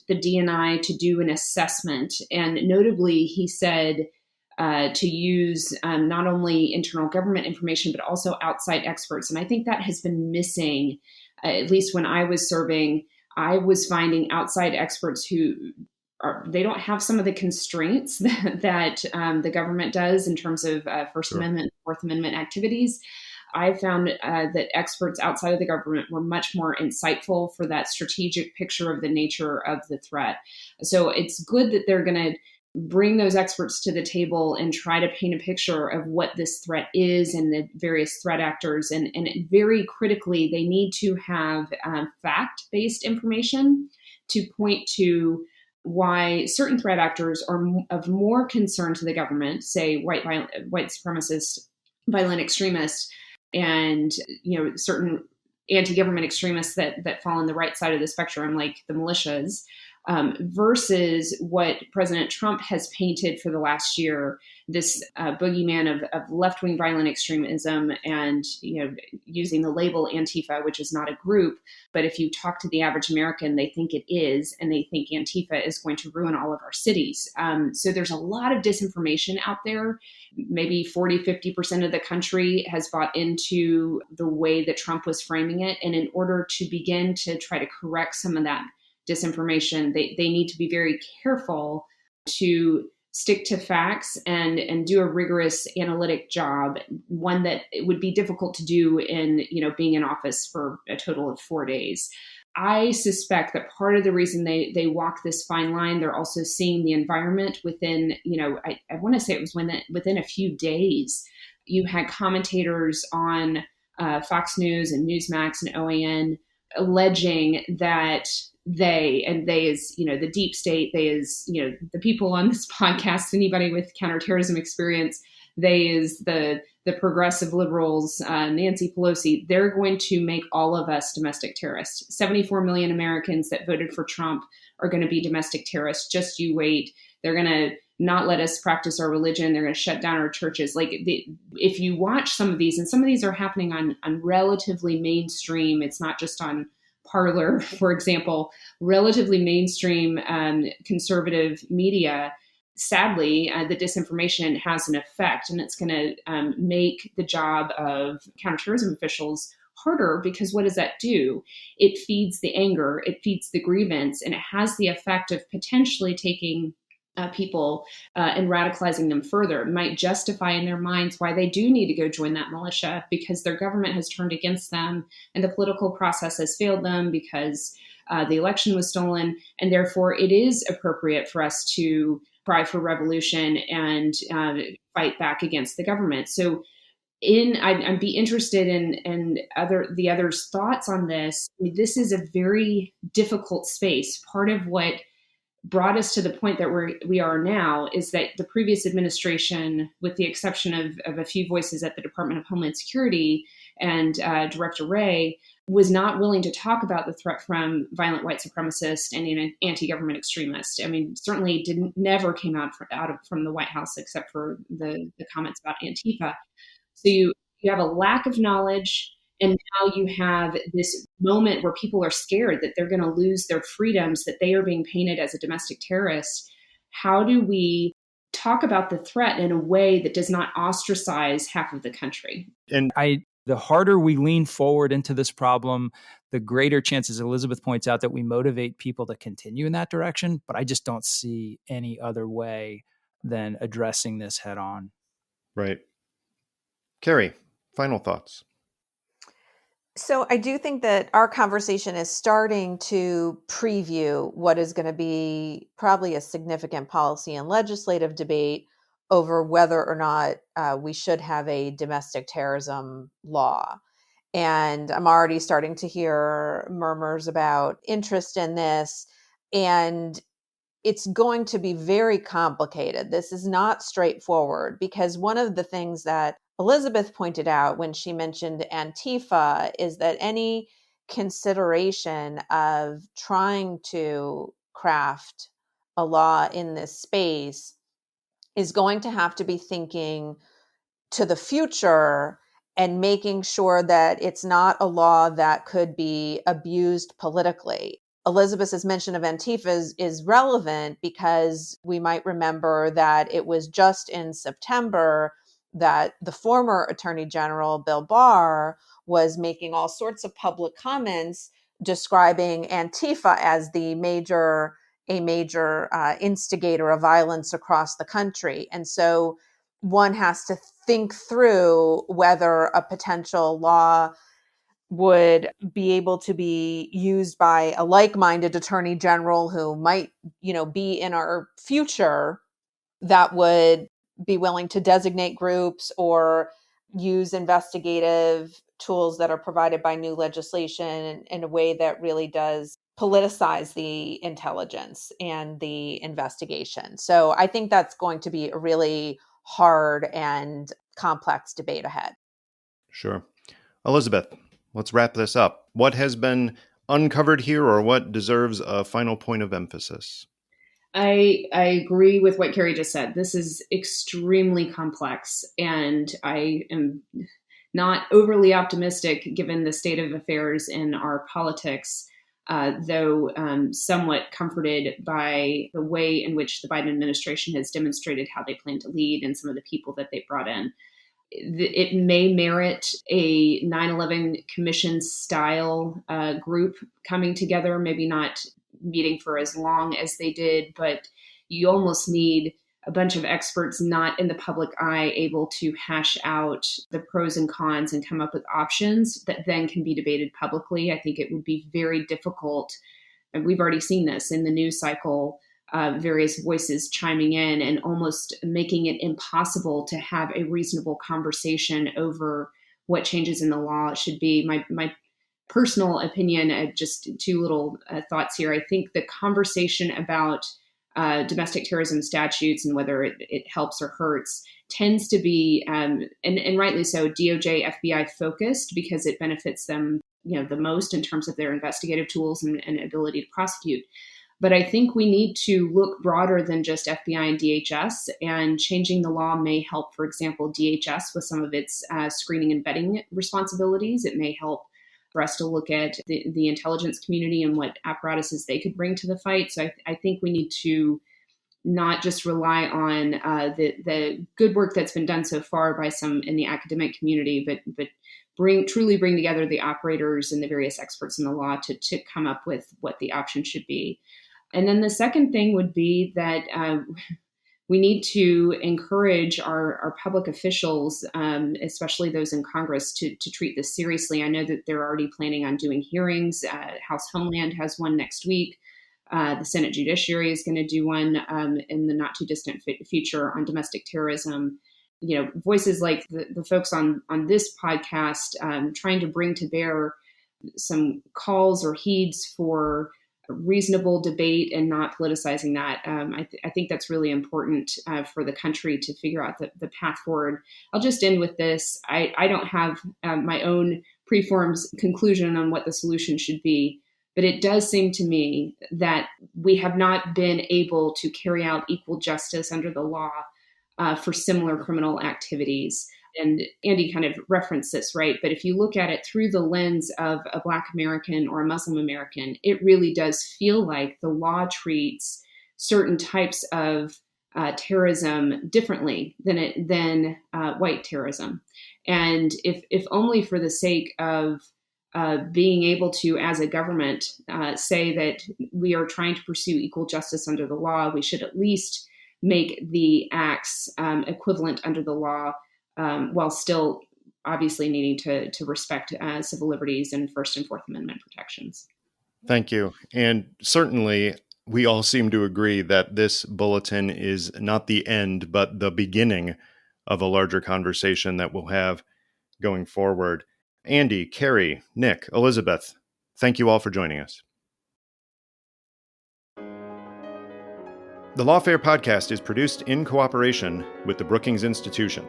the DNI to do an assessment. And notably, he said to use not only internal government information, but also outside experts. And I think that has been missing, at least when I was serving. I was finding outside experts who they don't have some of the constraints that the government does in terms of First Amendment, Fourth Amendment activities. I found that experts outside of the government were much more insightful for that strategic picture of the nature of the threat. So it's good that they're going to bring those experts to the table and try to paint a picture of what this threat is and the various threat actors. And very critically, they need to have fact-based information to point to why certain threat actors are of more concern to the government, say white supremacists, violent extremists, and certain anti-government extremists that fall on the right side of the spectrum, like the militias, versus what President Trump has painted for the last year, this boogeyman of left-wing violent extremism, and using the label Antifa, which is not a group, but if you talk to the average American, they think it is, and they think Antifa is going to ruin all of our cities. So there's a lot of disinformation out there. Maybe 40-50% of the country has bought into the way that Trump was framing it, and in order to begin to try to correct some of that disinformation, they need to be very careful to stick to facts and do a rigorous analytic job, one that it would be difficult to do in being in office for a total of 4 days. I suspect that part of the reason they walk this fine line, they're also seeing the environment within, I want to say it was within a few days, you had commentators on Fox News and Newsmax and OAN alleging that they is, the deep state, they is, the people on this podcast, anybody with counterterrorism experience, they is the progressive liberals, Nancy Pelosi, they're going to make all of us domestic terrorists. 74 million Americans that voted for Trump are going to be domestic terrorists. Just you wait. They're going to not let us practice our religion. They're going to shut down our churches. If you watch some of these, and some of these are happening on relatively mainstream, it's not just on Parler, for example, relatively mainstream conservative media, sadly, the disinformation has an effect, and it's going to make the job of counterterrorism officials harder, because what does that do? It feeds the anger, it feeds the grievance, and it has the effect of potentially taking people and radicalizing them further. It might justify in their minds why they do need to go join that militia, because their government has turned against them and the political process has failed them, because the election was stolen. And therefore, it is appropriate for us to cry for revolution and fight back against the government. So I'd be interested in the others' thoughts on this. This is a very difficult space. Part of what brought us to the point that we are now is that the previous administration, with the exception of a few voices at the Department of Homeland Security and Director Wray, was not willing to talk about the threat from violent white supremacists and anti-government extremists. I mean, certainly never came out from the White House, except for the comments about Antifa. So you have a lack of knowledge, and now you have this moment where people are scared that they're going to lose their freedoms, that they are being painted as a domestic terrorist. How do we talk about the threat in a way that does not ostracize half of the country? And the harder we lean forward into this problem, the greater chances, Elizabeth points out, that we motivate people to continue in that direction. But I just don't see any other way than addressing this head on. Right. Carrie, final thoughts. So I do think that our conversation is starting to preview what is going to be probably a significant policy and legislative debate over whether or not we should have a domestic terrorism law. And I'm already starting to hear murmurs about interest in this. And it's going to be very complicated. This is not straightforward, because one of the things that Elizabeth pointed out when she mentioned Antifa is that any consideration of trying to craft a law in this space is going to have to be thinking to the future and making sure that it's not a law that could be abused politically. Elizabeth's mention of Antifa is relevant because we might remember that it was just in September that the former Attorney General, Bill Barr, was making all sorts of public comments describing Antifa as a major instigator of violence across the country. And so one has to think through whether a potential law would be able to be used by a like-minded attorney general who might, be in our future, that would be willing to designate groups or use investigative tools that are provided by new legislation in a way that really does politicize the intelligence and the investigation. So I think that's going to be a really hard and complex debate ahead. Sure. Elizabeth, let's wrap this up. What has been uncovered here, or what deserves a final point of emphasis? I agree with what Carrie just said. This is extremely complex, and I am not overly optimistic given the state of affairs in our politics, though somewhat comforted by the way in which the Biden administration has demonstrated how they plan to lead and some of the people that they brought in. It may merit a 9/11 Commission style group coming together, maybe not meeting for as long as they did, but you almost need a bunch of experts not in the public eye able to hash out the pros and cons and come up with options that then can be debated publicly. I think it would be very difficult, and we've already seen this in the news cycle, various voices chiming in and almost making it impossible to have a reasonable conversation over what changes in the law should be. My personal opinion, just two little thoughts here. I think the conversation about domestic terrorism statutes and whether it helps or hurts tends to be, and rightly so, DOJ, FBI focused because it benefits them, the most in terms of their investigative tools and ability to prosecute. But I think we need to look broader than just FBI and DHS, and changing the law may help, for example, DHS with some of its screening and vetting responsibilities. It may help for us to look at the intelligence community and what apparatuses they could bring to the fight. So I think we need to not just rely on the good work that's been done so far by some in the academic community, but truly bring together the operators and the various experts in the law to come up with what the option should be. And then the second thing would be that we need to encourage our public officials, especially those in Congress, to treat this seriously. I know that they're already planning on doing hearings. House Homeland has one next week. The Senate Judiciary is going to do one in the not too distant future on domestic terrorism. Voices like the folks on this podcast trying to bring to bear some calls or heeds for reasonable debate and not politicizing that. I think that's really important for the country to figure out the path forward. I'll just end with this. I don't have my own preformed conclusion on what the solution should be, but it does seem to me that we have not been able to carry out equal justice under the law for similar criminal activities. And Andy kind of referenced this, right? But if you look at it through the lens of a Black American or a Muslim American, it really does feel like the law treats certain types of terrorism differently than white terrorism. And if only for the sake of being able to, as a government, say that we are trying to pursue equal justice under the law, we should at least make the acts equivalent under the law, while still obviously needing to respect civil liberties and First and Fourth Amendment protections. Thank you. And certainly, we all seem to agree that this bulletin is not the end, but the beginning of a larger conversation that we'll have going forward. Andy, Carrie, Nick, Elizabeth, thank you all for joining us. The Lawfare podcast is produced in cooperation with the Brookings Institution.